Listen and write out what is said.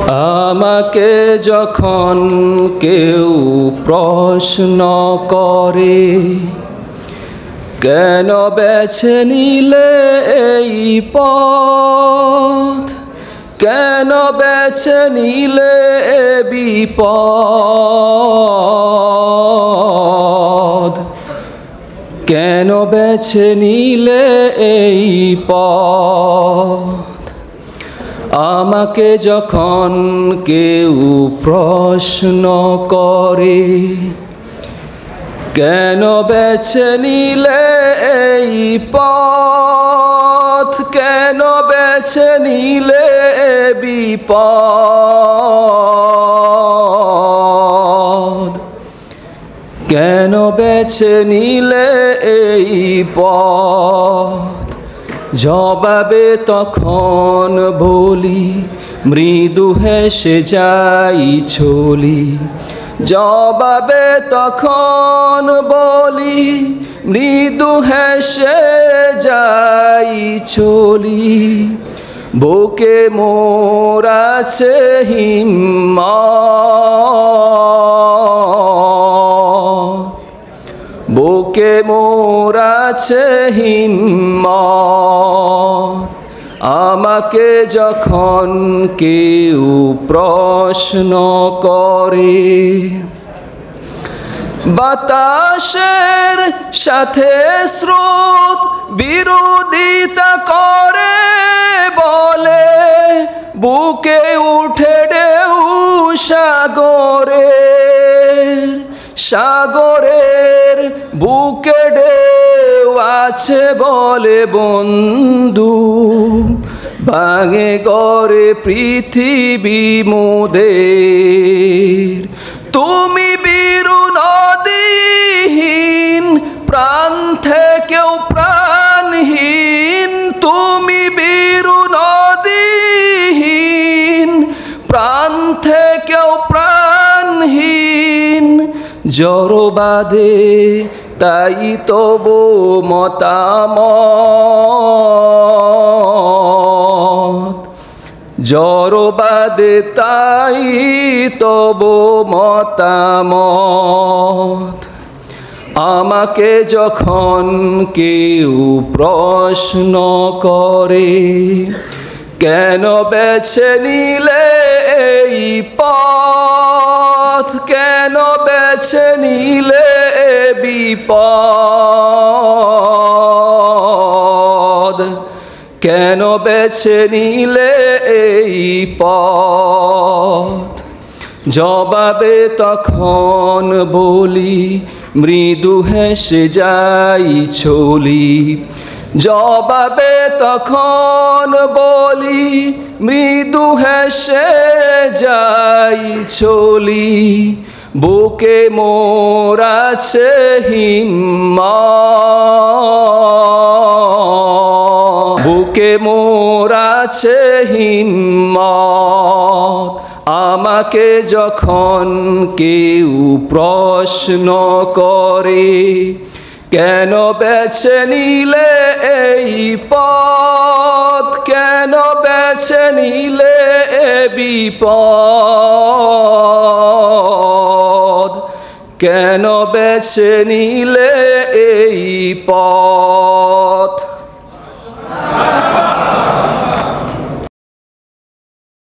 আমাকে যখন কেউ প্রশ্ন করে, কেন বেছে নিলে এই পথ, কেন বেছে নিলে এ বিপদ, কেন বেছে নিলে এই পথ। আমাকে যখন কেউ প্রশ্ন করে, কেন বেছে নিলে এই পথ, কেন বেছে নিলে এ বিপদ, কেন বেছে নিলে এই পথ। জবাবে তখন বলি, মৃদু হেসে যাই চলি। জবাবে তখন বলি, মৃদু হেসে যাই চলি। বুকে মোর আছে হিম্মত, বুকে মোর আছে হিম্মত। আমাকে যখন কেউ প্রশ্ন করে, বাতাসের সাথে স্রোত বিরোধিতা করে বলে, বুকে উঠে ঢেউ সাগরের, সাগরের বুকে ঢেউ আছে বলে বন্ধু। ভাঙে গড়ে পৃথিবী মোদের, তুমি বীরু নদীহীন, প্রাণ থেকেও প্রাণহীন। তুমি বীরু নদীহীন, প্রাণ থেকেও প্রাণহীন। জড়বাদে তাই তবু মতামত, জড়বাদে তাই তবু মতামত। আমাকে যখন কেউ প্রশ্ন করে, কেন বেছে নিলে এই পথ, কেন বেছে নিলে এ বিপদ, কেন বেছে নিলে এই পথ। জবাবে তখন বলি, মৃদু হেসে যাই চলি। জবাবে তখন বলি, মৃদু হেসে যাই চলি। বুকে মোর আছে হিম্মত, বুকে মোর আছে হিম্মত। আমাকে যখন কেউ প্রশ্ন করে, কেন বেছে নিলে এই পথ, কেন বেছে নিলে এ বিপদ, কেন বেছে নিলে এই পথ।